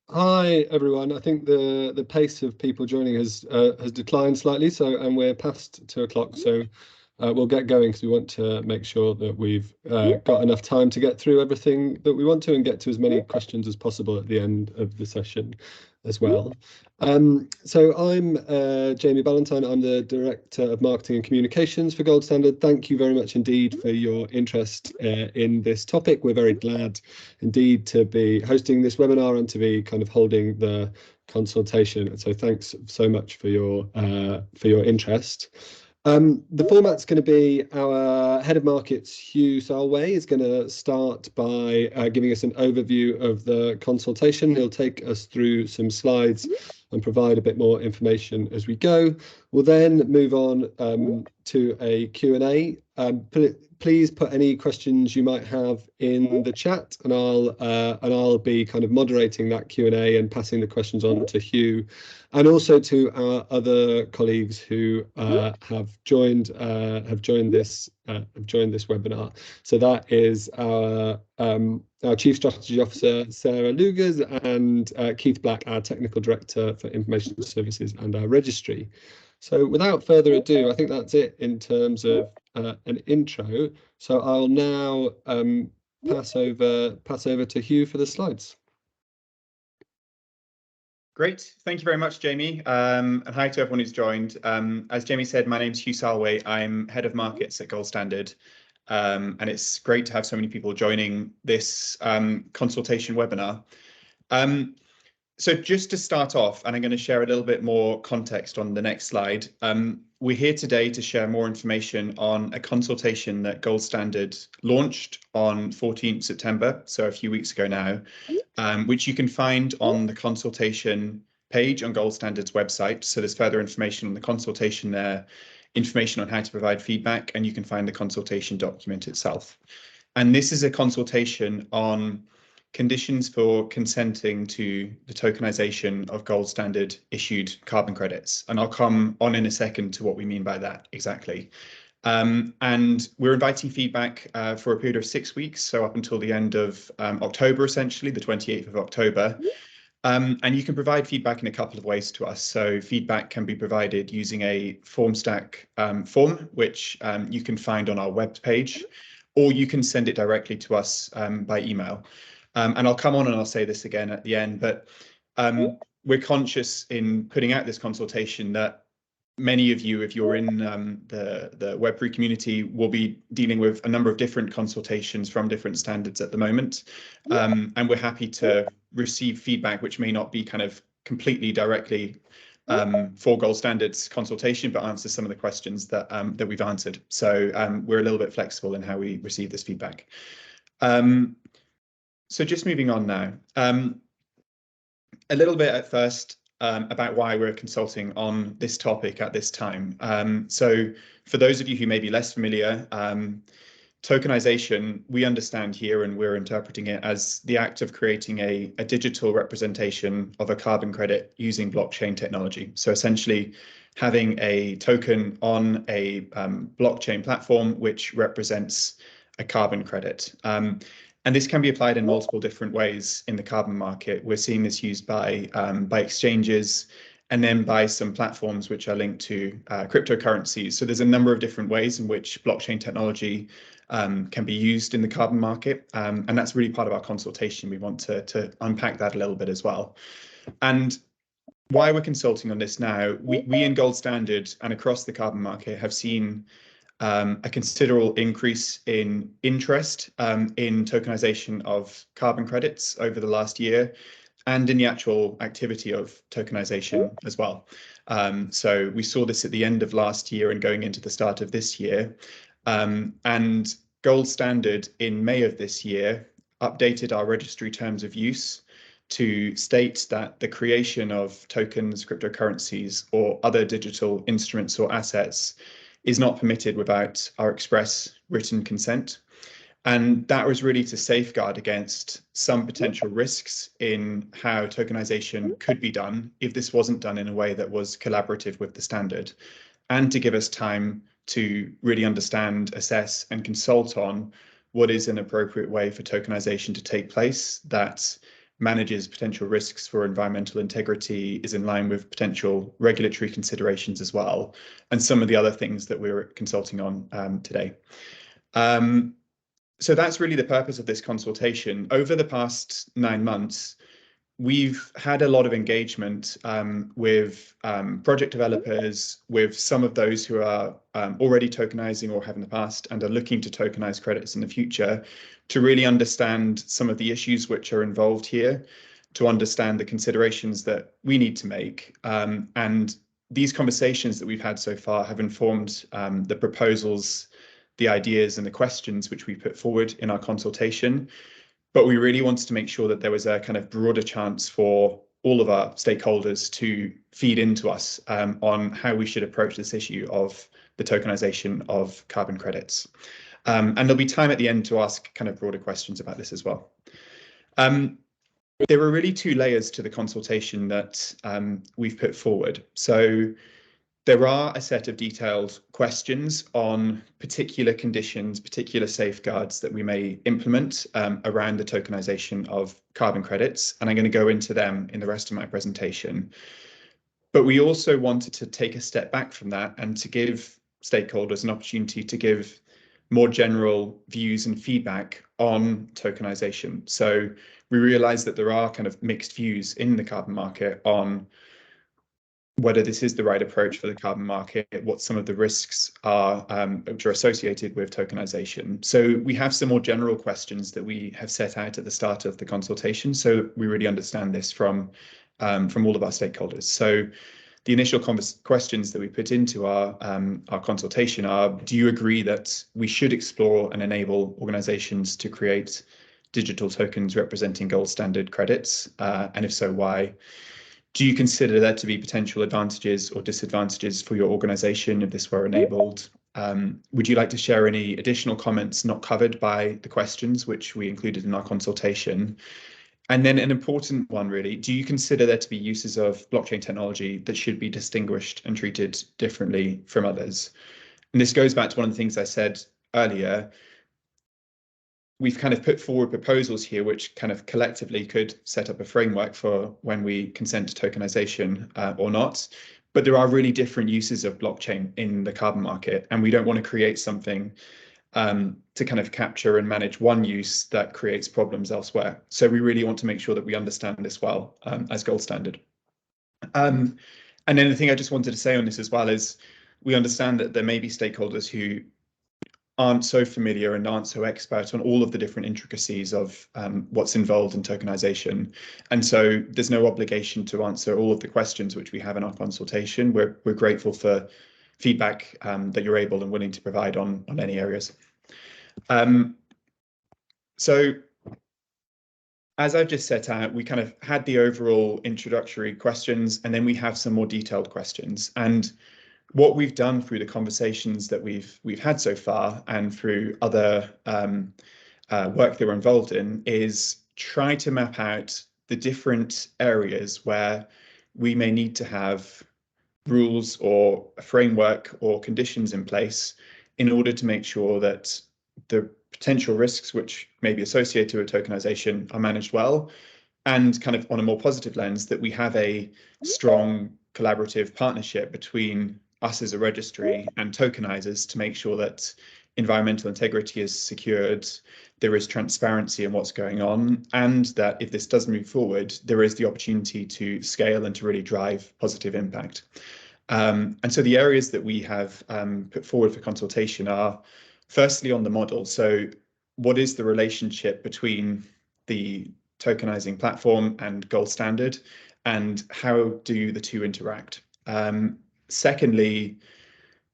Hi everyone. I think the pace of people joining has declined slightly, and we're past 2 o'clock, so we'll get going because we want to make sure that we've got enough time to get through everything that we want to and get to as many questions as possible at the end of the session as well. So I'm Jamie Ballantyne. I'm the Director of Marketing and Communications for Gold Standard. Thank you very much indeed for your interest in this topic. We're very glad indeed to be hosting this webinar and to be kind of holding the consultation. So thanks so much for your interest. The format's going to be our head of markets, Hugh Salway, is going to start by giving us an overview of the consultation. He'll take us through some slides and provide a bit more information as we go. We'll then move on to a Q&A. Please put any questions you might have in the chat, and I'll be kind of moderating that Q&A and passing the questions on to Hugh, and also to our other colleagues who have joined this webinar. So that is our Chief Strategy Officer Sarah Lugas and Keith Black, our Technical Director for Information Services and our Registry. So without further ado, I think that's it in terms of an intro. So I'll now pass over to Hugh for the slides. Great, thank you very much, Jamie, and hi to everyone who's joined. As Jamie said, my name's Hugh Salway. I'm Head of Markets at Gold Standard, and it's great to have so many people joining this consultation webinar. So just to start off, and I'm going to share a little bit more context on the next slide, we're here today to share more information on a consultation that Gold Standard launched on 14th September, so a few weeks ago now, which you can find on the consultation page on Gold Standard's website. So there's further information on the consultation there, information on how to provide feedback, and you can find the consultation document itself. And this is a consultation on conditions for consenting to the tokenization of Gold Standard issued carbon credits. And I'll come on in a second to what we mean by that exactly. And we're inviting feedback for a period of 6 weeks, so up until the end of October, essentially, the 28th of October. And you can provide feedback in a couple of ways to us. So feedback can be provided using a FormStack form, which you can find on our web page, or you can send it directly to us by email. And I'll come on and I'll say this again at the end, but we're conscious in putting out this consultation that many of you, if you're in the Web3 community, will be dealing with a number of different consultations from different standards at the moment. And we're happy to receive feedback which may not be kind of completely directly for Gold Standard's consultation, but answer some of the questions that that we've answered. So we're a little bit flexible in how we receive this feedback. So just moving on now, a little bit at first about why we're consulting on this topic at this time. So for those of you who may be less familiar, tokenization, we understand here, and we're interpreting it as the act of creating a digital representation of a carbon credit using blockchain technology. So essentially having a token on a blockchain platform which represents a carbon credit. And this can be applied in multiple different ways in the carbon market. We're seeing this used by exchanges and then by some platforms which are linked to cryptocurrencies. So there's a number of different ways in which blockchain technology can be used in the carbon market. And that's really part of our consultation. We want to unpack that a little bit as well. And why we're consulting on this now, we in Gold Standard and across the carbon market have seen a considerable increase in interest in tokenization of carbon credits over the last year, and in the actual activity of tokenization as well. So we saw this at the end of last year and going into the start of this year. And Gold Standard in May of this year updated our registry terms of use to state that the creation of tokens, cryptocurrencies, or other digital instruments or assets is not permitted without our express written consent. And that was really to safeguard against some potential risks in how tokenization could be done if this wasn't done in a way that was collaborative with the standard, and to give us time to really understand, assess, and consult on what is an appropriate way for tokenization to take place that manages potential risks for environmental integrity, is in line with potential regulatory considerations as well, and some of the other things that we're consulting on today. So that's really the purpose of this consultation. Over the past 9 months, we've had a lot of engagement with project developers, with some of those who are already tokenizing or have in the past and are looking to tokenize credits in the future, to really understand some of the issues which are involved here, to understand the considerations that we need to make. And these conversations that we've had so far have informed the proposals, the ideas and the questions which we put forward in our consultation. But we really wanted to make sure that there was a kind of broader chance for all of our stakeholders to feed into us on how we should approach this issue of the tokenization of carbon credits. And there'll be time at the end to ask kind of broader questions about this as well. There were really 2 layers to the consultation that we've put forward. So there are a set of detailed questions on particular conditions, particular safeguards that we may implement around the tokenization of carbon credits, and I'm going to go into them in the rest of my presentation. But we also wanted to take a step back from that and to give stakeholders an opportunity to give more general views and feedback on tokenization. So we realize that there are kind of mixed views in the carbon market on whether this is the right approach for the carbon market, what some of the risks are which are associated with tokenization. So we have some more general questions that we have set out at the start of the consultation, so we really understand this from all of our stakeholders. So the initial questions that we put into our consultation are: do you agree that we should explore and enable organizations to create digital tokens representing gold standard credits? And if so, why? Do you consider there to be potential advantages or disadvantages for your organization if this were enabled? Would you like to share any additional comments not covered by the questions which we included in our consultation? And then an important one, really, do you consider there to be uses of blockchain technology that should be distinguished and treated differently from others? And this goes back to one of the things I said earlier. We've kind of put forward proposals here which kind of collectively could set up a framework for when we consent to tokenization or not. But there are really different uses of blockchain in the carbon market, and we don't want to create something to kind of capture and manage one use that creates problems elsewhere. So we really want to make sure that we understand this well as gold standard. And then the thing I just wanted to say on this as well is we understand that there may be stakeholders who aren't so familiar and aren't so expert on all of the different intricacies of what's involved in tokenization. And so there's no obligation to answer all of the questions which we have in our consultation. We're grateful for feedback that you're able and willing to provide on any areas. So as I've just set out, we kind of had the overall introductory questions, and then we have some more detailed questions. And what we've done through the conversations that we've had so far and through other work that we're involved in is try to map out the different areas where we may need to have rules or a framework or conditions in place in order to make sure that the potential risks which may be associated with tokenization are managed well, and kind of on a more positive lens, that we have a strong collaborative partnership between us as a registry and tokenizers to make sure that environmental integrity is secured, there is transparency in what's going on, and that if this does move forward, there is the opportunity to scale and to really drive positive impact. And so the areas that we have put forward for consultation are firstly on the model. So what is the relationship between the tokenizing platform and gold standard, and how do the two interact? Secondly,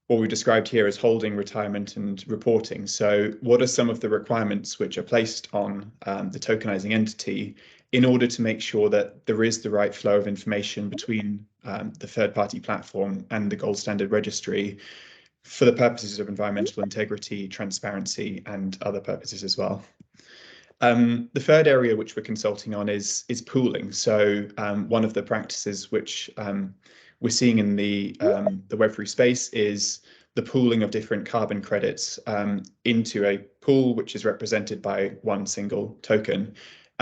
what we described here as holding, retirement and reporting. So what are some of the requirements which are placed on the tokenizing entity in order to make sure that there is the right flow of information between the third-party platform and the gold standard registry for the purposes of environmental integrity, transparency and other purposes as well. The third area which we're consulting on is pooling. So one of the practices which we're seeing in the Web3 space is the pooling of different carbon credits into a pool which is represented by one single token.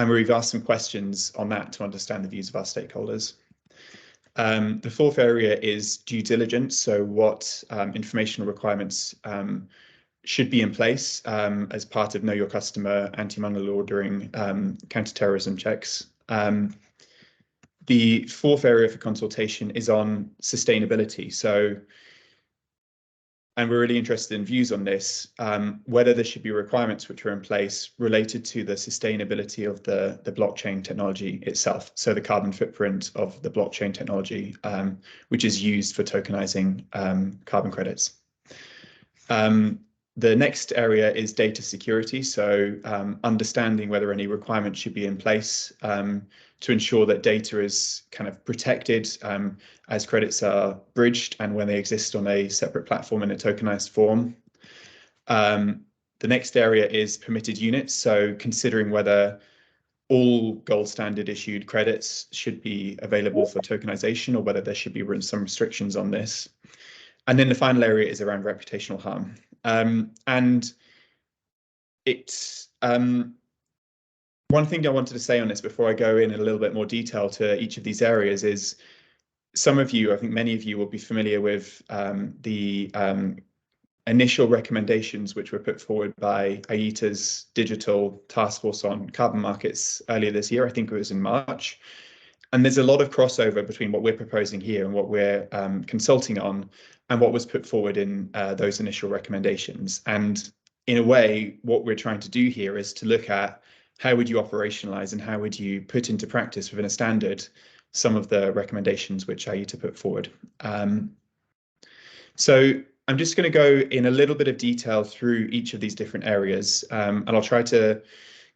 And we've asked some questions on that to understand the views of our stakeholders. The fourth area is due diligence. So what informational requirements should be in place as part of Know Your Customer, anti-money laundering, counter-terrorism checks. The fourth area for consultation is on sustainability. So, and we're really interested in views on this, whether there should be requirements which are in place related to the sustainability of the blockchain technology itself. So the carbon footprint of the blockchain technology, which is used for tokenizing carbon credits. The next area is data security. So understanding whether any requirements should be in place to ensure that data is kind of protected as credits are bridged and when they exist on a separate platform in a tokenized form. The next area is permitted units. So considering whether all gold standard issued credits should be available for tokenization or whether there should be some restrictions on this. And then the final area is around reputational harm. And it's one thing I wanted to say on this before I go in a little bit more detail to each of these areas is some of you, I think many of you will be familiar with the initial recommendations which were put forward by IETA's digital task force on carbon markets earlier this year. I think it was in March. And there's a lot of crossover between what we're proposing here and what we're consulting on and what was put forward in those initial recommendations. And in a way, what we're trying to do here is to look at how would you operationalize and how would you put into practice within a standard some of the recommendations which IETA put forward. So I'm just going to go in a little bit of detail through each of these different areas, and I'll try to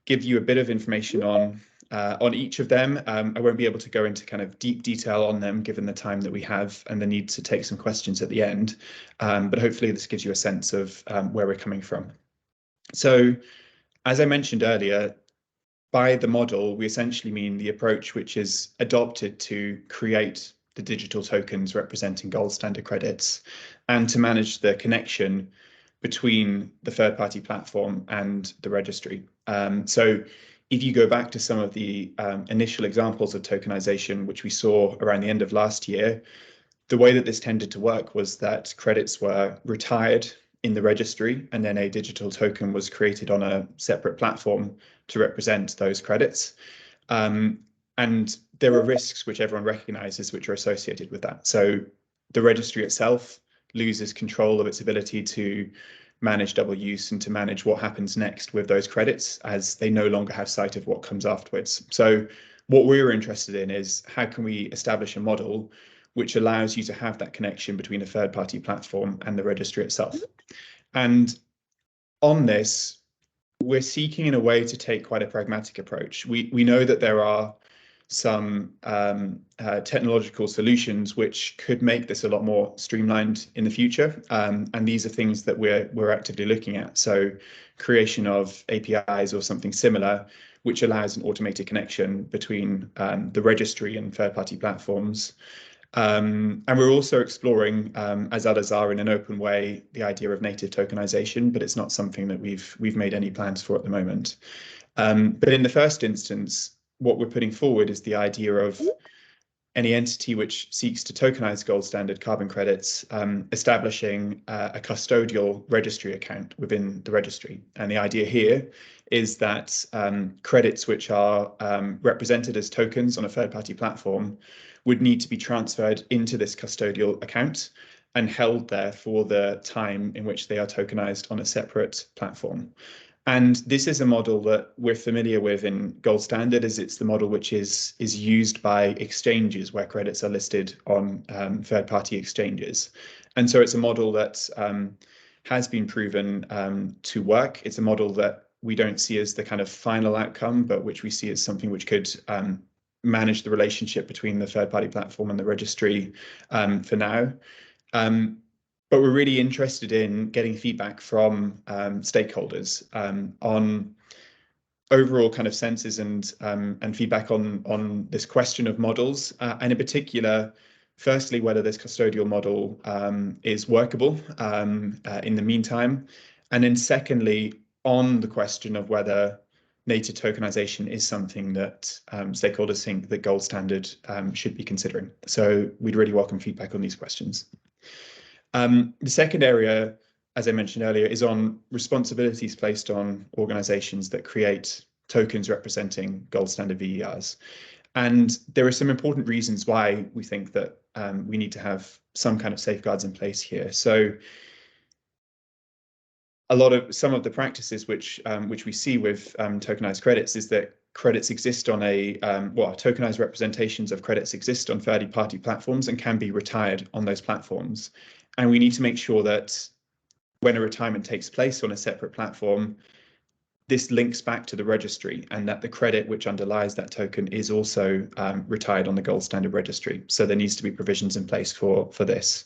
give you a bit of information on each of them. I won't be able to go into kind of deep detail on them given the time that we have and the need to take some questions at the end, but hopefully this gives you a sense of where we're coming from. So as I mentioned earlier, by the model, we essentially mean the approach which is adopted to create the digital tokens representing gold standard credits and to manage the connection between the third-party platform and the registry. So if you go back to some of the initial examples of tokenization, which we saw around the end of last year, the way that this tended to work was that credits were retired in the registry and then a digital token was created on a separate platform to represent those credits. And there are risks which everyone recognizes which are associated with that. So the registry itself loses control of its ability to manage double use and to manage what happens next with those credits as they no longer have sight of what comes afterwards. So what we're interested in is how can we establish a model which allows you to have that connection between a third-party platform and the registry itself. And on this, we're seeking in a way to take quite a pragmatic approach. We know that there are some technological solutions which could make this a lot more streamlined in the future. And these are things that we're actively looking at. So creation of APIs or something similar, which allows an automated connection between the registry and third-party platforms. And we're also exploring, as others are in an open way, the idea of native tokenization, but it's not something that we've made any plans for at the moment. But in the first instance, what we're putting forward is the idea of any entity which seeks to tokenize gold standard carbon credits, establishing a custodial registry account within the registry. And the idea here is that credits which are represented as tokens on a third-party platform would need to be transferred into this custodial account and held there for the time in which they are tokenized on a separate platform. And this is a model that we're familiar with in gold standard, as it's the model which is used by exchanges where credits are listed on third-party exchanges. And so it's a model that has been proven to work. It's a model that we don't see as the kind of final outcome, but which we see as something which could manage the relationship between the third-party platform and the registry for now. But we're really interested in getting feedback from stakeholders on overall kind of senses and feedback on this question of models, and in particular, firstly, whether this custodial model is workable in the meantime, and then secondly, on the question of whether native tokenization is something that stakeholders think that gold standard should be considering. So we'd really welcome feedback on these questions. The second area, as I mentioned earlier, is on responsibilities placed on organizations that create tokens representing gold standard VERs. And there are some important reasons why we think that we need to have some kind of safeguards in place here. So some of the practices which we see with tokenized credits is that credits exist on tokenized representations of credits exist on third-party platforms and can be retired on those platforms. And we need to make sure that when a retirement takes place on a separate platform, this links back to the registry and that the credit which underlies that token is also retired on the gold standard registry. So there needs to be provisions in place for this.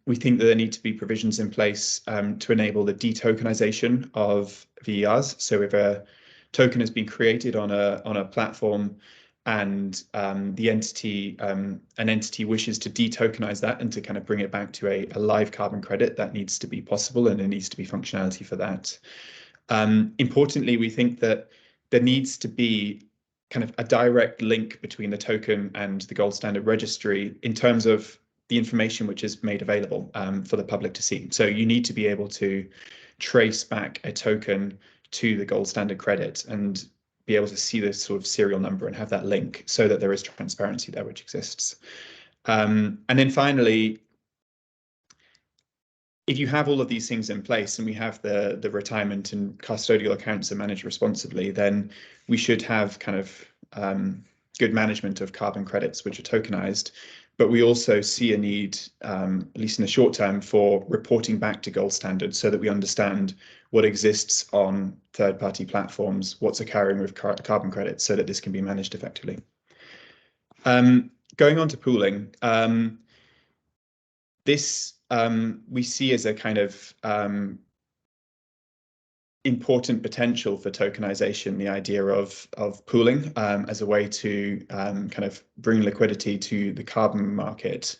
We think that there need to be provisions in place to enable the detokenization of VERs. So if a token has been created on a platform and an entity wishes to detokenize that and to kind of bring it back to a live carbon credit, that needs to be possible, and there needs to be functionality for that. Importantly, we think that there needs to be kind of a direct link between the token and the gold standard registry in terms of the information which is made available for the public to see. So you need to be able to trace back a token to the gold standard credit and be able to see the sort of serial number and have that link so that there is transparency there which exists. And then finally, if you have all of these things in place and we have the retirement and custodial accounts are managed responsibly, then we should have kind of good management of carbon credits which are tokenized. But we also see a need, at least in the short term, for reporting back to gold standard so that we understand what exists on third-party platforms, what's occurring with carbon credits, so that this can be managed effectively. Going on to pooling, this we see as a kind of important potential for tokenization, the idea of pooling as a way to kind of bring liquidity to the carbon market.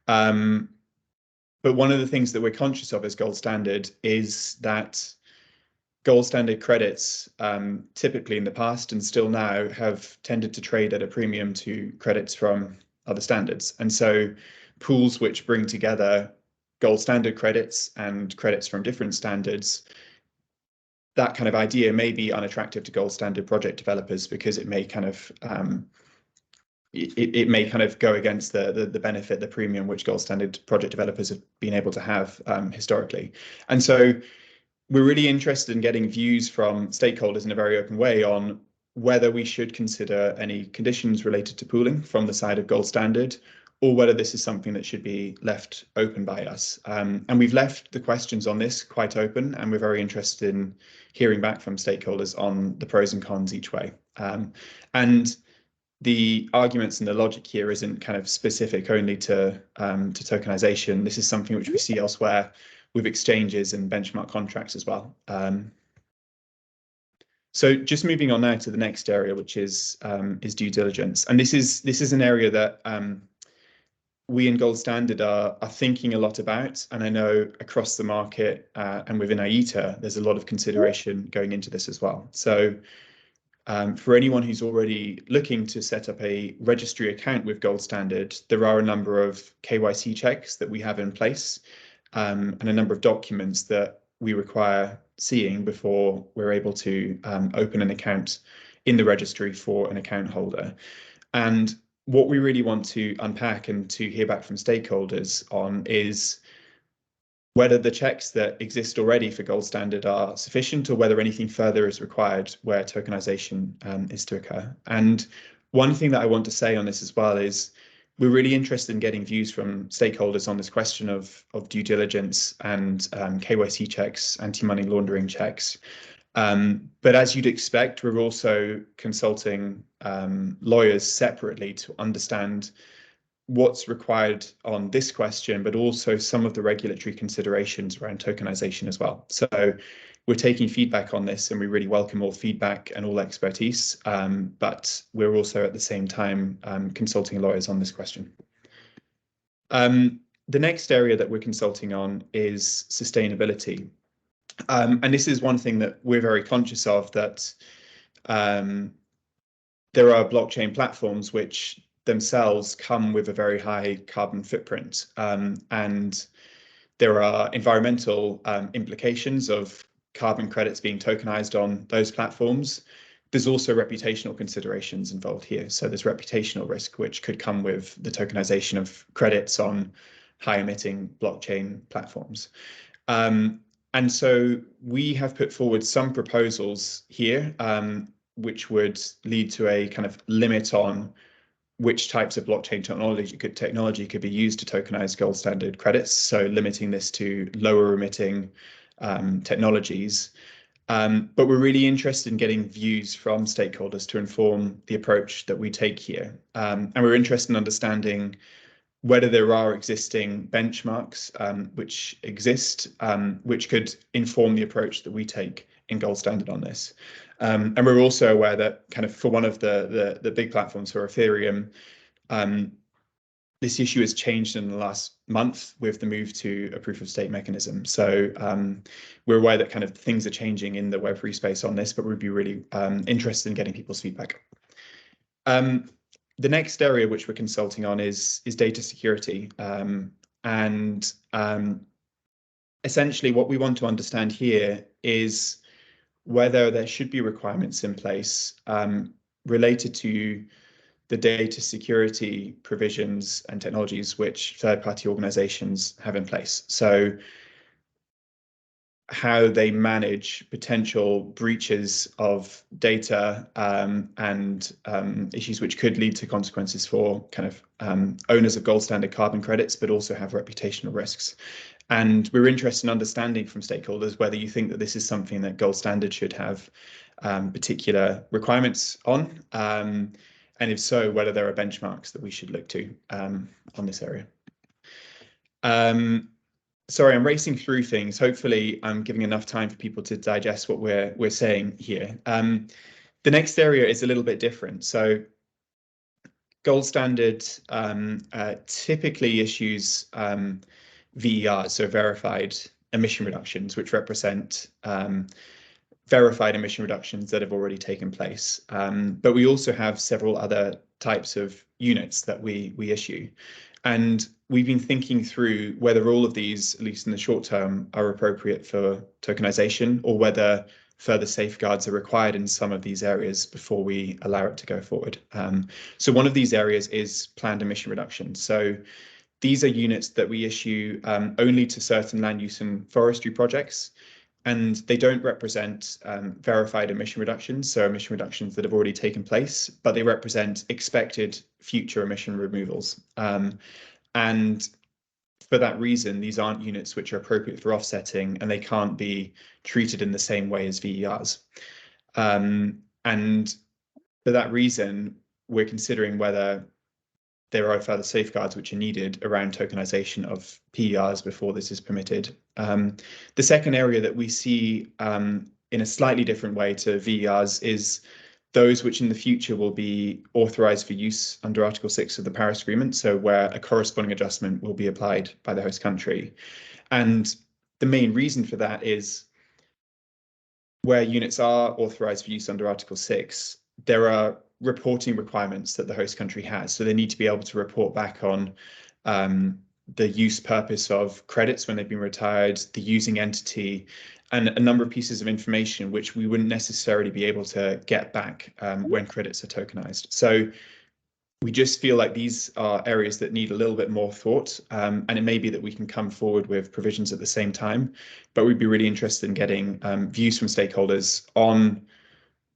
But one of the things that we're conscious of as gold standard is that gold standard credits typically in the past and still now have tended to trade at a premium to credits from other standards. And so pools which bring together gold standard credits and credits from different standards, that kind of idea may be unattractive to gold standard project developers because it may kind of it may kind of go against the benefit, the premium which gold standard project developers have been able to have historically. And so we're really interested in getting views from stakeholders in a very open way on whether we should consider any conditions related to pooling from the side of gold standard, or whether this is something that should be left open by us. And we've left the questions on this quite open, and we're very interested in hearing back from stakeholders on the pros and cons each way. And the arguments and the logic here isn't kind of specific only to tokenization. This is something which we see elsewhere with exchanges and benchmark contracts as well. So just moving on now to the next area, which is due diligence. And this is an area that we in Gold Standard are thinking a lot about, and I know across the market and within IETA, there's a lot of consideration going into this as well. So for anyone who's already looking to set up a registry account with Gold Standard, there are a number of KYC checks that we have in place and a number of documents that we require seeing before we're able to open an account in the registry for an account holder. And what we really want to unpack and to hear back from stakeholders on is whether the checks that exist already for Gold Standard are sufficient or whether anything further is required where tokenization is to occur. And one thing that I want to say on this as well is we're really interested in getting views from stakeholders on this question of due diligence and KYC checks, anti-money laundering checks. But as you'd expect, we're also consulting lawyers separately to understand what's required on this question, but also some of the regulatory considerations around tokenization as well. So we're taking feedback on this, and we really welcome all feedback and all expertise, but we're also at the same time consulting lawyers on this question. The next area that we're consulting on is sustainability. And this is one thing that we're very conscious of, that there are blockchain platforms which themselves come with a very high carbon footprint, and there are environmental implications of carbon credits being tokenized on those platforms. There's also reputational considerations involved here. So there's reputational risk, which could come with the tokenization of credits on high emitting blockchain platforms. And so we have put forward some proposals here, which would lead to a kind of limit on which types of blockchain technology could be used to tokenize gold standard credits. So limiting this to lower emitting technologies. But we're really interested in getting views from stakeholders to inform the approach that we take here. And we're interested in understanding whether there are existing benchmarks which exist, which could inform the approach that we take in gold standard on this. And we're also aware that kind of for one of the big platforms, for Ethereum, this issue has changed in the last month with the move to a proof of stake mechanism. So we're aware that kind of things are changing in the Web3 space on this, but we'd be really interested in getting people's feedback. The next area which we're consulting on is data security. Essentially what we want to understand here is whether there should be requirements in place related to the data security provisions and technologies which third-party organizations have in place. So how they manage potential breaches of data and issues which could lead to consequences for kind of owners of gold standard carbon credits, but also have reputational risks. And we're interested in understanding from stakeholders whether you think that this is something that gold standard should have particular requirements on, and if so, whether there are benchmarks that we should look to on this area. Sorry, I'm racing through things. Hopefully, I'm giving enough time for people to digest what we're saying here. The next area is a little bit different. So, gold standard typically issues VERs, so verified emission reductions, which represent verified emission reductions that have already taken place. But we also have several other types of units that we issue. And we've been thinking through whether all of these, at least in the short term, are appropriate for tokenization, or whether further safeguards are required in some of these areas before we allow it to go forward. So one of these areas is planned emission reduction. So these are units that we issue only to certain land use and forestry projects, and they don't represent verified emission reductions, so emission reductions that have already taken place, but they represent expected future emission removals. And for that reason, these aren't units which are appropriate for offsetting, and they can't be treated in the same way as VERs. And for that reason, we're considering whether there are further safeguards which are needed around tokenization of PERs before this is permitted. The second area that we see in a slightly different way to VERs is those which in the future will be authorized for use under Article 6 of the Paris Agreement, so where a corresponding adjustment will be applied by the host country. And the main reason for that is where units are authorized for use under Article 6, there are reporting requirements that the host country has. So they need to be able to report back on the use purpose of credits when they've been retired, the using entity, and a number of pieces of information which we wouldn't necessarily be able to get back when credits are tokenized. So we just feel like these are areas that need a little bit more thought, and it may be that we can come forward with provisions at the same time, but we'd be really interested in getting views from stakeholders on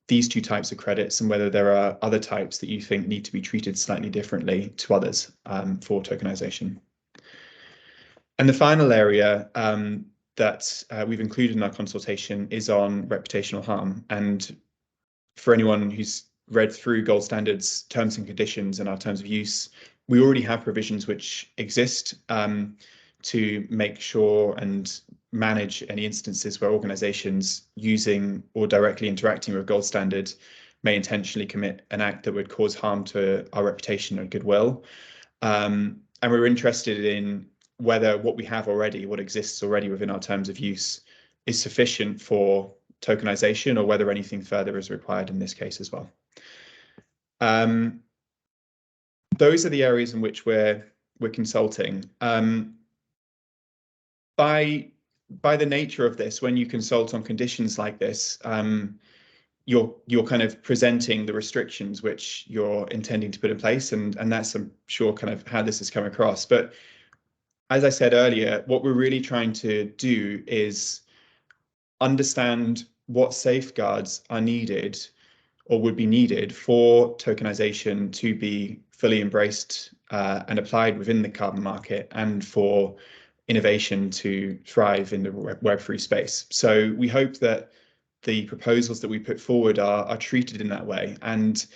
these two types of credits and whether there are other types that you think need to be treated slightly differently to others for tokenization. And the final area that we've included in our consultation is on reputational harm. And for anyone who's read through Gold Standard's terms and conditions and our terms of use, we already have provisions which exist to make sure and manage any instances where organizations using or directly interacting with Gold Standard may intentionally commit an act that would cause harm to our reputation or goodwill. And we're interested in whether what we have already, what exists already within our terms of use, is sufficient for tokenization, or whether anything further is required in this case as well. Those are the areas in which we're consulting. By the nature of this, when you consult on conditions like this, you're kind of presenting the restrictions which you're intending to put in place, and that's, I'm sure, kind of how this has come across. But as I said earlier, what we're really trying to do is understand what safeguards are needed or would be needed for tokenization to be fully embraced and applied within the carbon market, and for innovation to thrive in the Web3 space. So we hope that the proposals that we put forward are treated in that way. And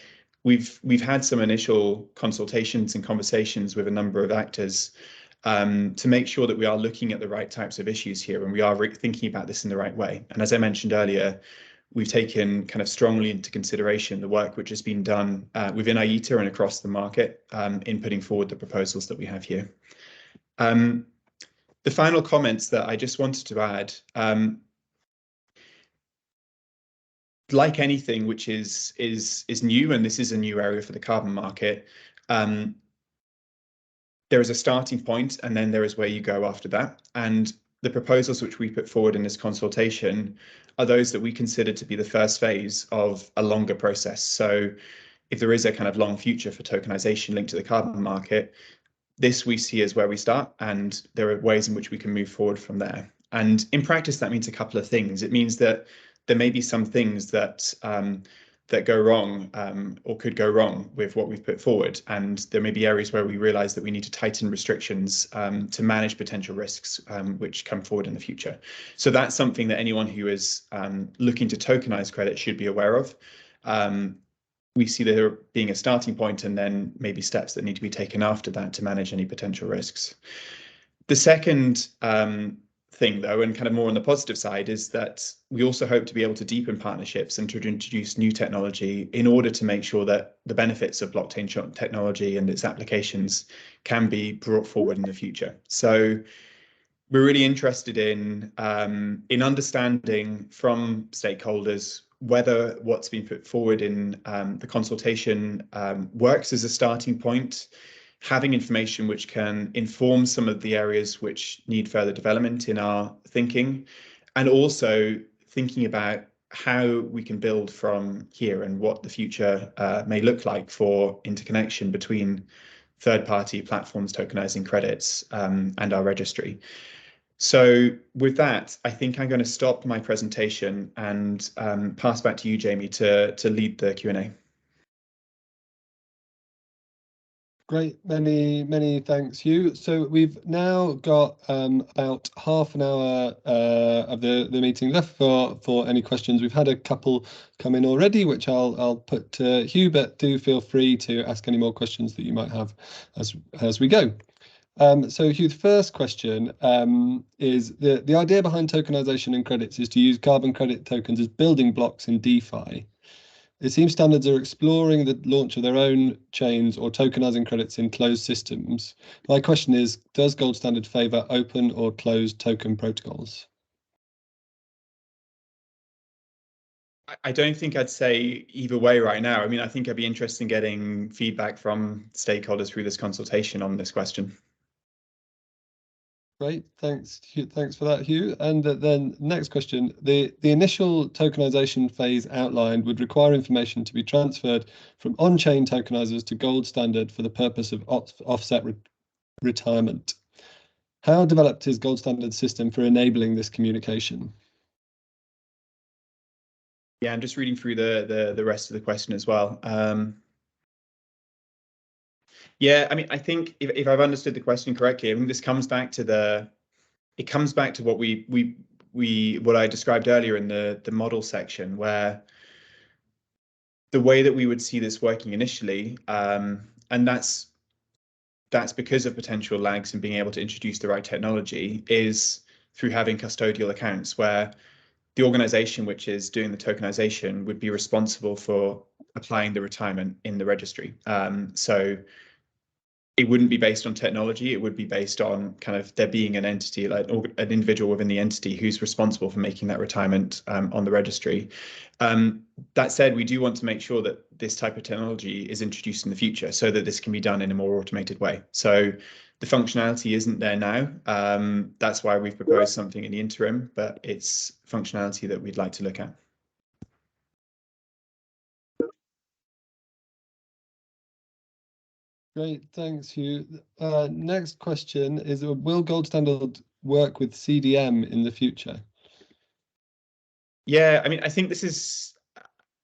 we've had some initial consultations and conversations with a number of actors to make sure that we are looking at the right types of issues here, and we are thinking about this in the right way. And as I mentioned earlier, we've taken kind of strongly into consideration the work which has been done within IETA and across the market in putting forward the proposals that we have here. The final comments that I just wanted to add, like anything which is new, and this is a new area for the carbon market, there is a starting point, and then there is where you go after that. And the proposals which we put forward in this consultation are those that we consider to be the first phase of a longer process. So if there is a kind of long future for tokenization linked to the carbon market, this we see as where we start, and there are ways in which we can move forward from there. And in practice, that means a couple of things. It means that there may be some things that that go wrong or could go wrong with what we've put forward, and there may be areas where we realize that we need to tighten restrictions to manage potential risks which come forward in the future. So that's something that anyone who is looking to tokenize credit should be aware of. We see there being a starting point, and then maybe steps that need to be taken after that to manage any potential risks. The second thing, though, and kind of more on the positive side, is that we also hope to be able to deepen partnerships and to introduce new technology in order to make sure that the benefits of blockchain technology and its applications can be brought forward in the future. So we're really interested in understanding from stakeholders whether what's been put forward in the consultation works as a starting point, having information which can inform some of the areas which need further development in our thinking, and also thinking about how we can build from here and what the future may look like for interconnection between third-party platforms tokenizing credits and our registry. So with that, I think I'm going to stop my presentation and pass back to you, Jamie, to lead the Q&A. Great, many thanks, Hugh. So we've now got about half an hour of the meeting left for any questions. We've had a couple come in already, which I'll put to Hugh, but do feel free to ask any more questions that you might have as we go. So Hugh, the first question is the idea behind tokenization and credits is to use carbon credit tokens as building blocks in DeFi. It seems standards are exploring the launch of their own chains or tokenizing credits in closed systems. My question is, does Gold Standard favor open or closed token protocols? I don't think I'd say either way right now. I mean, I think I'd be interested in getting feedback from stakeholders through this consultation on this question. Great, thanks for that, Hugh. And then next question, the initial tokenization phase outlined would require information to be transferred from on-chain tokenizers to Gold Standard for the purpose of offset retirement. How developed is Gold Standard's system for enabling this communication? Yeah, I'm just reading through the rest of the question as well. Yeah, I mean, I think if I've understood the question correctly, I mean, this comes back to what what I described earlier in the model section, where the way that we would see this working initially, and that's because of potential lags in being able to introduce the right technology, is through having custodial accounts where the organization which is doing the tokenization would be responsible for applying the retirement in the registry. So it wouldn't be based on technology. It would be based on kind of there being an entity, like an individual within the entity who's responsible for making that retirement on the registry. That said, we do want to make sure that this type of technology is introduced in the future so that this can be done in a more automated way. So the functionality isn't there now. That's why we've proposed something in the interim, but it's functionality that we'd like to look at. Great, thanks, Hugh. Next question is, will Gold Standard work with CDM in the future? Yeah, I mean, I think this is,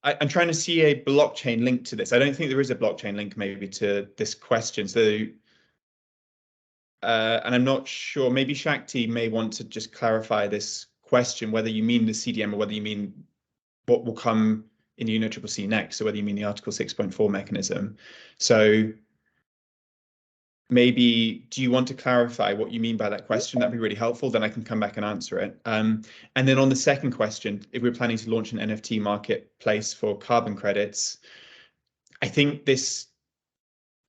I'm trying to see a blockchain link to this. I don't think there is a blockchain link maybe to this question. So, and I'm not sure, maybe Shakti may want to just clarify this question, whether you mean the CDM or whether you mean what will come in the UNOCCC next, so whether you mean the Article 6.4 mechanism. So maybe, do you want to clarify what you mean by that question? That'd be really helpful. Then I can come back and answer it. And then on the second question, if we're planning to launch an NFT marketplace for carbon credits, I think this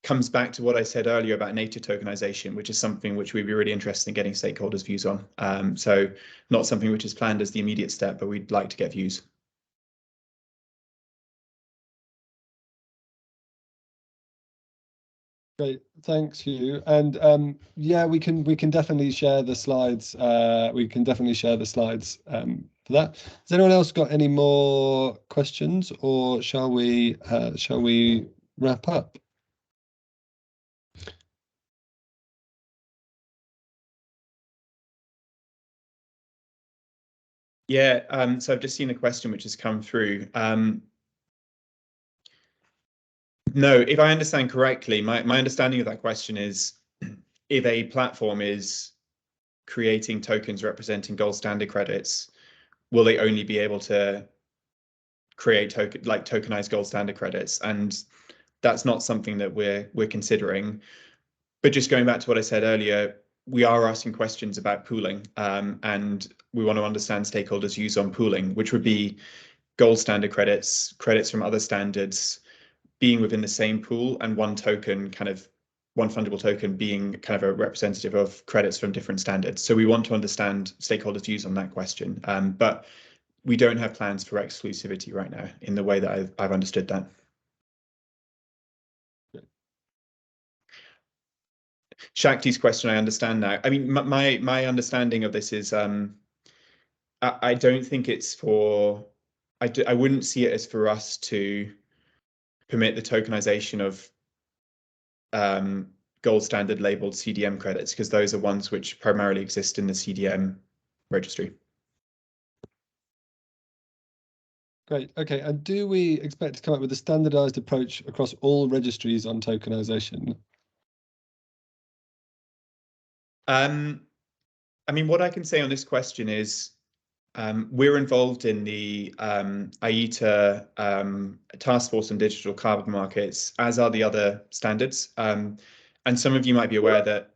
comes back to what I said earlier about native tokenization, which is something which we'd be really interested in getting stakeholders' views on. So not something which is planned as the immediate step, but we'd like to get views. Great, thanks, Hugh. And yeah, we can definitely share the slides. We can definitely share the slides for that. Has anyone else got any more questions, or shall we wrap up? Yeah, so I've just seen a question which has come through. No, if I understand correctly, my understanding of that question is if a platform is creating tokens representing gold standard credits, will they only be able to create tokenized gold standard credits? And that's not something that we're considering. But just going back to what I said earlier, we are asking questions about pooling, and we want to understand stakeholders' views on pooling, which would be gold standard credits, credits from other standards, being within the same pool, and one token, kind of one fungible token, being kind of a representative of credits from different standards. So we want to understand stakeholders' views on that question, but we don't have plans for exclusivity right now in the way that I've understood that. Shakti's question, I understand now. I mean, my understanding of this is, I don't think it's for, I wouldn't see it as for us to permit the tokenization of gold standard labeled CDM credits, because those are ones which primarily exist in the CDM registry. Great. Okay. And do we expect to come up with a standardized approach across all registries on tokenization? I mean, what I can say on this question is we're involved in the IETA task force on digital carbon markets, as are the other standards. And some of you might be aware that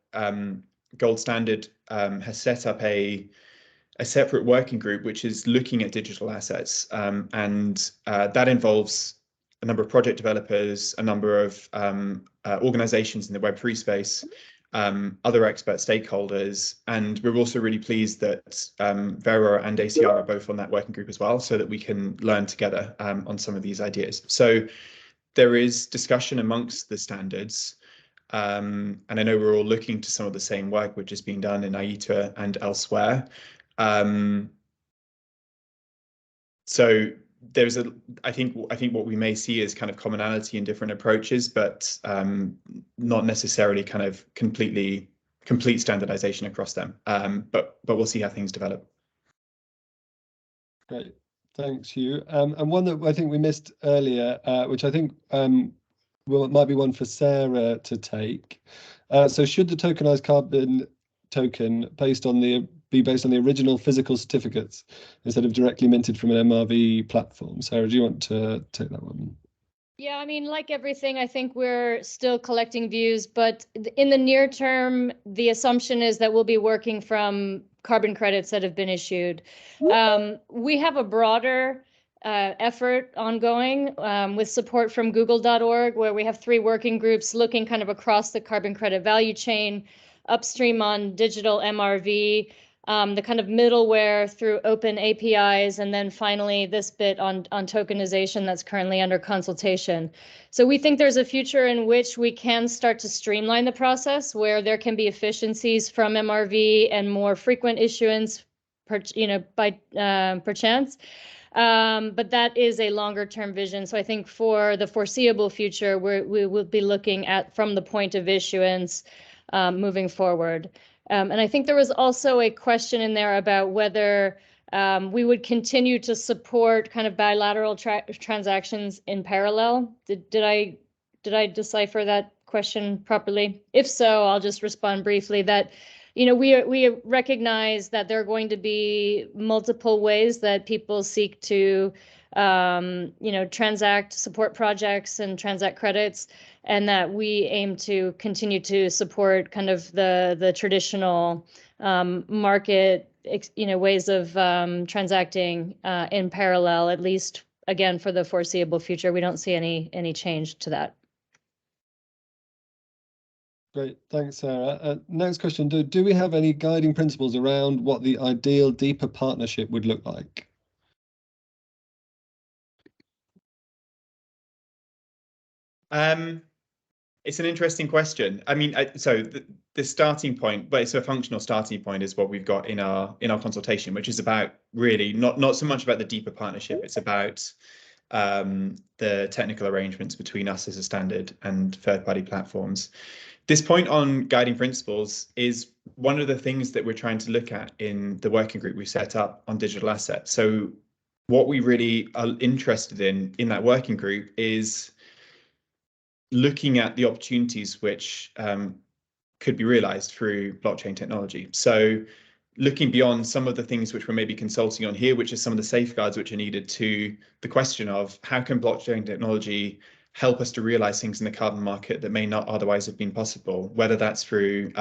Gold Standard has set up a separate working group which is looking at digital assets. And that involves a number of project developers, a number of organizations in the Web3 space, other expert stakeholders, and we're also really pleased that Vera and ACR are both on that working group as well, so that we can learn together on some of these ideas. So there is discussion amongst the standards, and I know we're all looking to some of the same work which is being done in IETA and elsewhere. So there's I think what we may see is kind of commonality in different approaches, but not necessarily kind of complete standardization across them. But we'll see how things develop. Great, thanks, Hugh. And one that I think we missed earlier, which I think might be one for Sarah to take. So should the tokenized carbon token be based on the original physical certificates instead of directly minted from an MRV platform? Sarah, do you want to take that one? Yeah, I mean, like everything, I think we're still collecting views, but in the near term, the assumption is that we'll be working from carbon credits that have been issued. We have a broader effort ongoing with support from google.org, where we have 3 working groups looking kind of across the carbon credit value chain, upstream on digital MRV, the kind of middleware through open APIs, and then finally this bit on tokenization that's currently under consultation. So we think there's a future in which we can start to streamline the process, where there can be efficiencies from MRV and more frequent issuance per chance. But that is a longer term vision. So I think for the foreseeable future, we will be looking at from the point of issuance moving forward. And I think there was also a question in there about whether we would continue to support kind of bilateral transactions in parallel. Did I decipher that question properly? If so, I'll just respond briefly that, you know, we recognize that there are going to be multiple ways that people seek to, you know, transact, support projects and transact credits, and that we aim to continue to support kind of the traditional market, you know, ways of transacting in parallel, at least again for the foreseeable future. We don't see any change to that. Great, thanks, Sarah. Next question, do we have any guiding principles around what the ideal deeper partnership would look like? It's an interesting question. I mean, so the starting point, but it's a functional starting point, is what we've got in our consultation, which is about really not so much about the deeper partnership. It's about the technical arrangements between us as a standard and third-party platforms. This point on guiding principles is one of the things that we're trying to look at in the working group we set up on digital assets. So what we really are interested in that working group is looking at the opportunities which could be realized through blockchain technology. So looking beyond some of the things which we're maybe consulting on here, which is some of the safeguards which are needed, to the question of how can blockchain technology help us to realize things in the carbon market that may not otherwise have been possible, whether that's through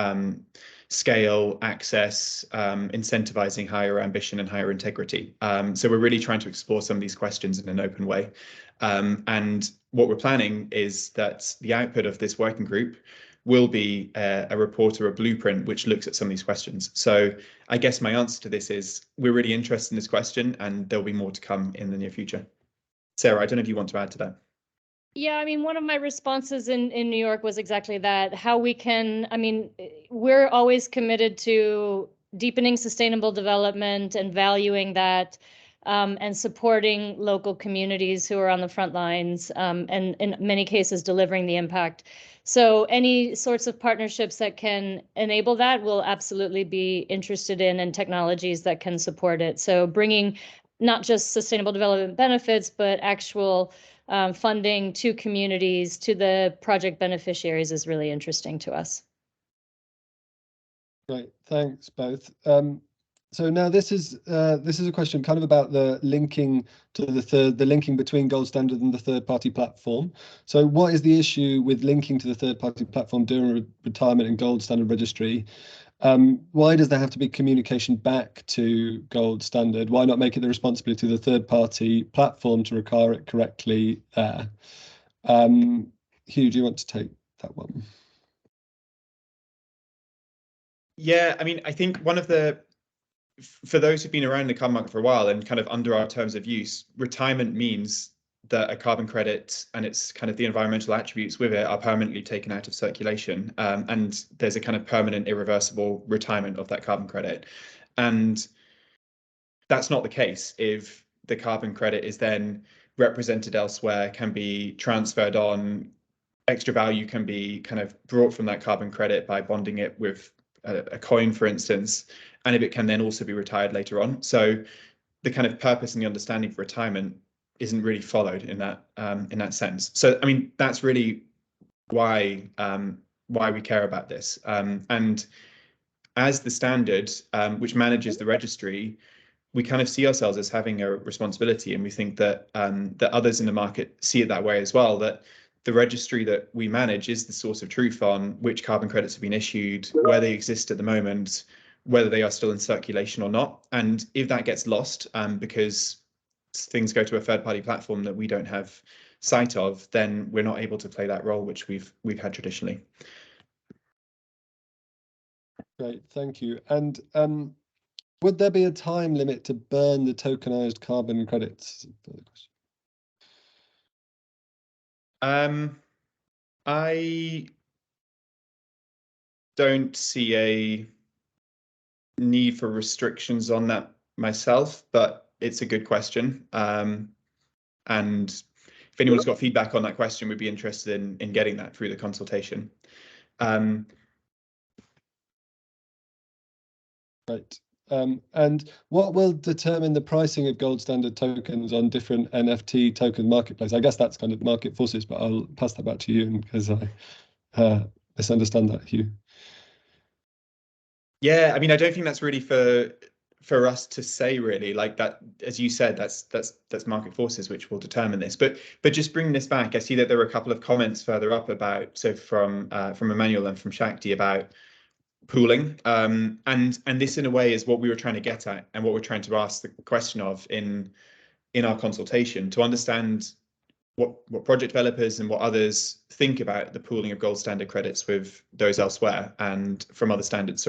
scale, access, incentivizing higher ambition and higher integrity. So we're really trying to explore some of these questions in an open way. And what we're planning is that the output of this working group will be a report or a blueprint which looks at some of these questions. So I guess my answer to this is we're really interested in this question, and there'll be more to come in the near future. Sarah, I don't know if you want to add to that. Yeah, I mean, one of my responses in New York was exactly that, how we can, I mean, we're always committed to deepening sustainable development and valuing that, and supporting local communities who are on the front lines, and in many cases delivering the impact. So any sorts of partnerships that can enable that, we'll absolutely be interested in, and technologies that can support it. So bringing not just sustainable development benefits, but actual funding to communities, to the project beneficiaries, is really interesting to us. Great, thanks both. So now this is a question kind of about the linking to the linking between gold standard and the third-party platform. So what is the issue with linking to the third-party platform during retirement and gold standard registry? Why does there have to be communication back to gold standard? Why not make it the responsibility of the third-party platform to require it correctly there? Hugh, do you want to take that one? Yeah, I mean, I think one of the, for those who've been around the carbon market for a while and kind of under our terms of use, retirement means that a carbon credit and its kind of the environmental attributes with it are permanently taken out of circulation, and there's a kind of permanent, irreversible retirement of that carbon credit. And that's not the case if the carbon credit is then represented elsewhere, can be transferred on, extra value can be kind of brought from that carbon credit by bonding it with a coin, for instance, and if it can then also be retired later on. So the kind of purpose and the understanding for retirement isn't really followed in that sense. So I mean, that's really why we care about this. And as the standard which manages the registry, we kind of see ourselves as having a responsibility, and we think that that others in the market see it that way as well, that the registry that we manage is the source of truth on which carbon credits have been issued, where they exist at the moment, whether they are still in circulation or not. And if that gets lost because things go to a third-party platform that we don't have sight of, then we're not able to play that role which we've had traditionally. Great, thank you. And would there be a time limit to burn the tokenized carbon credits? I don't see a need for restrictions on that myself, but it's a good question. And if anyone's got feedback on that question, we'd be interested in getting that through the consultation. Right. And what will determine the pricing of gold standard tokens on different NFT token marketplace? I guess that's kind of market forces, but I'll pass that back to you because I misunderstand that, Hugh. Yeah, I mean, I don't think that's really for us to say, really. Like that, as you said, that's market forces which will determine this. But just bringing this back, I see that there were a couple of comments further up about, so from Emmanuel and from Shakti, about pooling, and this in a way is what we were trying to get at and what we're trying to ask the question of in our consultation, to understand what project developers and what others think about the pooling of gold standard credits with those elsewhere and from other standards,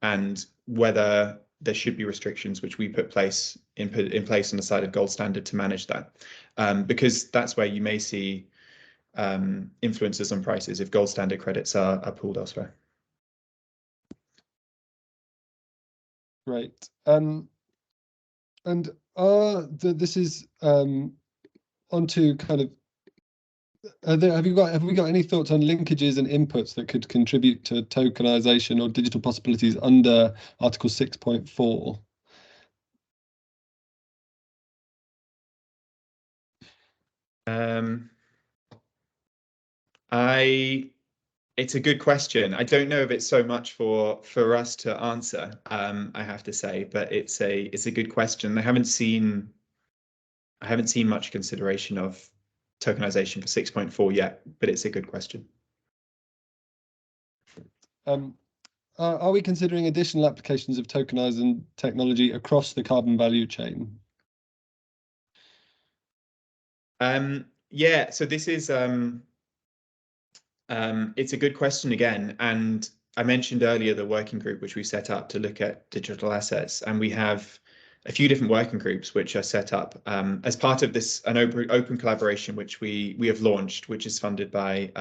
and whether there should be restrictions which we put in place on the side of gold standard to manage that, because that's where you may see influences on prices if gold standard credits are pooled elsewhere. Right. And this is onto kind of, have we got any thoughts on linkages and inputs that could contribute to tokenization or digital possibilities under Article 6.4? It's a good question. I don't know if it's so much for us to answer, I have to say, but it's a good question. I haven't seen much consideration of tokenization for 6.4 yet, but it's a good question. Are we considering additional applications of tokenizing technology across the carbon value chain? Yeah, so this is it's a good question again, and I mentioned earlier the working group which we set up to look at digital assets, and we have a few different working groups which are set up as part of this an open collaboration which we have launched, which is funded by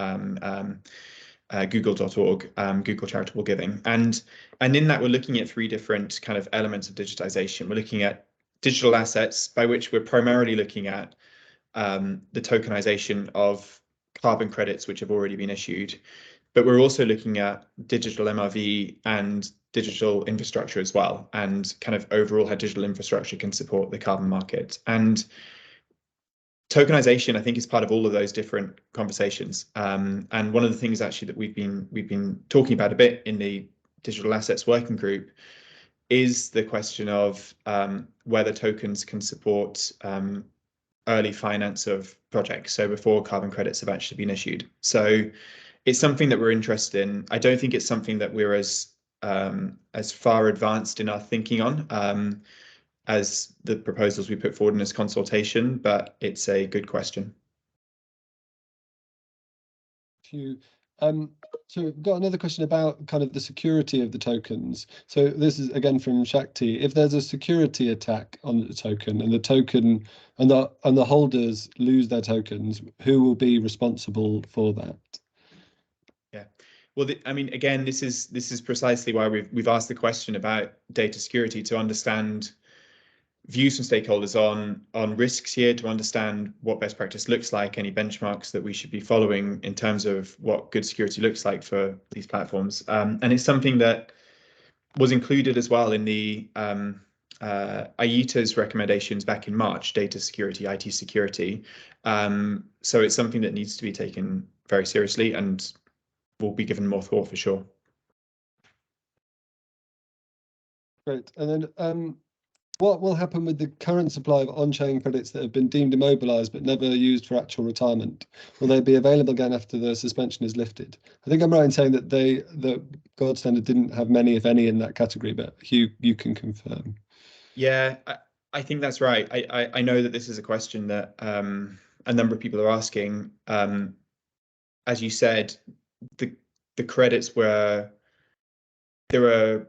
Google.org, Google Charitable Giving, and in that we're looking at three different kind of elements of digitization. We're looking at digital assets, by which we're primarily looking at the tokenization of carbon credits which have already been issued, but we're also looking at digital MRV and digital infrastructure as well, and kind of overall how digital infrastructure can support the carbon market. And tokenization, I think, is part of all of those different conversations. And one of the things actually that we've been talking about a bit in the digital assets working group is the question of whether tokens can support early finance of projects, so before carbon credits have actually been issued. So it's something that we're interested in. I don't think it's something that we're as far advanced in our thinking on as the proposals we put forward in this consultation, but it's a good question. Thank you. So we've got another question about kind of the security of the tokens. So this is again from Shakti. If there's a security attack on the token and the token and the holders lose their tokens, who will be responsible for that? Yeah, well, I mean, again, this is precisely why we've asked the question about data security, to understand views from stakeholders on risks here, to understand what best practice looks like, any benchmarks that we should be following in terms of what good security looks like for these platforms. And it's something that was included as well in the IETA's recommendations back in March, data security, IT security. So it's something that needs to be taken very seriously and will be given more thought for sure. Great. And then what will happen with the current supply of on-chain credits that have been deemed immobilized but never used for actual retirement? Will they be available again after the suspension is lifted? I think I'm right in saying that the gold standard didn't have many, if any, in that category, but Hugh, you can confirm. Yeah, I think that's right. I know that this is a question that a number of people are asking. As you said, the credits were, there are,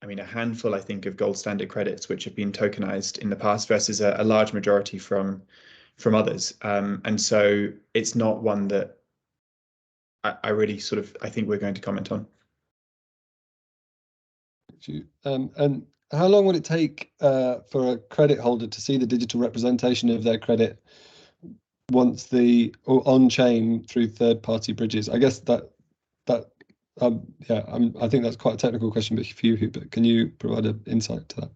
I mean, a handful, I think, of gold standard credits which have been tokenized in the past versus a large majority from others. And so it's not one that I really sort of, I think we're going to comment on. And how long would it take for a credit holder to see the digital representation of their credit once the on-chain through third-party bridges? I guess that I think that's quite a technical question, but for you, but can you provide an insight to that?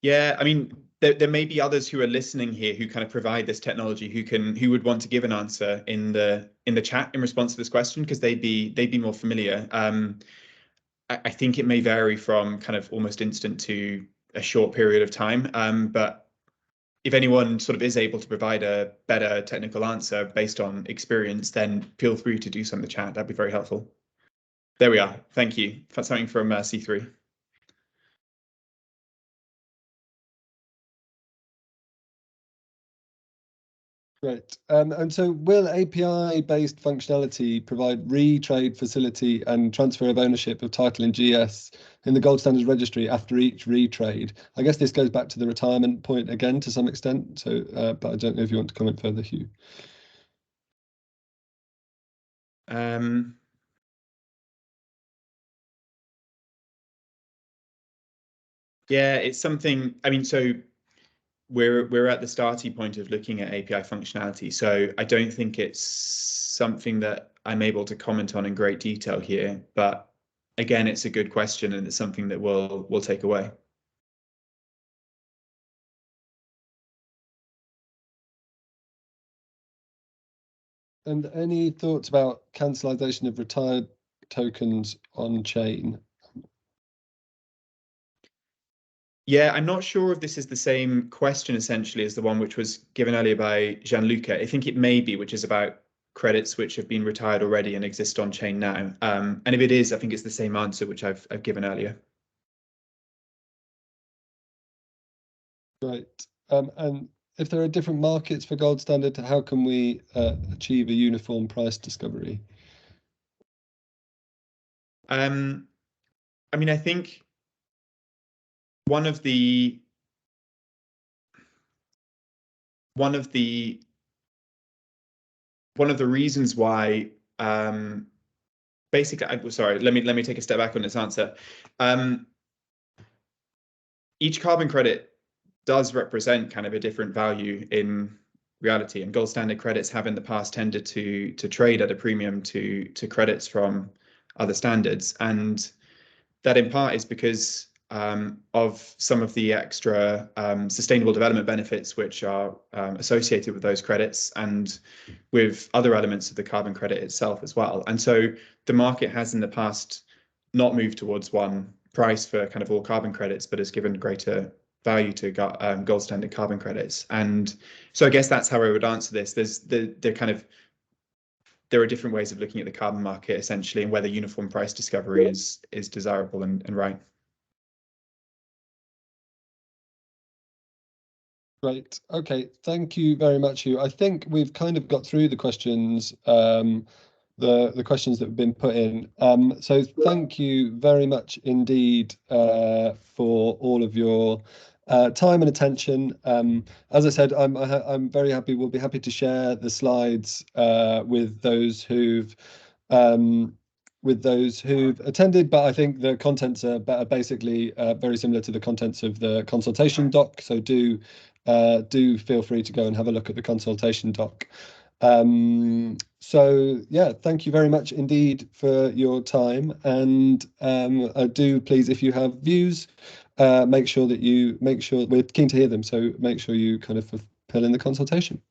Yeah, I mean, there may be others who are listening here who kind of provide this technology who would want to give an answer in the chat in response to this question, because they'd be more familiar. I think it may vary from kind of almost instant to a short period of time. But if anyone sort of is able to provide a better technical answer based on experience, then feel free to do so in the chat. That'd be very helpful. There we are. Thank you. That's something from C3. Great. And so will API-based functionality provide retrade facility and transfer of ownership of title in GS in the gold standards registry after each retrade? I guess this goes back to the retirement point again to some extent. So, but I don't know if you want to comment further, Hugh. Yeah, it's something, I mean, so we're at the starting point of looking at API functionality. So I don't think it's something that I'm able to comment on in great detail here, but again, it's a good question and it's something that we'll take away. And any thoughts about cancellation of retired tokens on chain? Yeah, I'm not sure if this is the same question essentially as the one which was given earlier by Gianluca. I think it may be, which is about credits which have been retired already and exist on chain now. And if it is, I think it's the same answer which I've given earlier. Right. And if there are different markets for gold standard, how can we achieve a uniform price discovery? I mean, I think one of the reasons why basically, sorry, let me take a step back on this answer. Each carbon credit does represent kind of a different value in reality, and gold standard credits have in the past tended to trade at a premium to credits from other standards, and that in part is because of some of the extra sustainable development benefits which are associated with those credits and with other elements of the carbon credit itself as well. And so the market has in the past not moved towards one price for kind of all carbon credits, but has given greater value to gold standard carbon credits. And so I guess that's how I would answer this. There are different ways of looking at the carbon market essentially, and whether uniform price discovery is desirable and right. Great. Okay. Thank you very much, Hugh. I think we've kind of got through the questions, the questions that have been put in. So thank you very much indeed for all of your time and attention. As I said, I'm very happy. We'll be happy to share the slides with those who've attended, but I think the contents are basically very similar to the contents of the consultation doc. So do feel free to go and have a look at the consultation doc. So yeah, thank you very much indeed for your time, and do please, if you have views, make sure we're keen to hear them, so make sure you kind of fill in the consultation.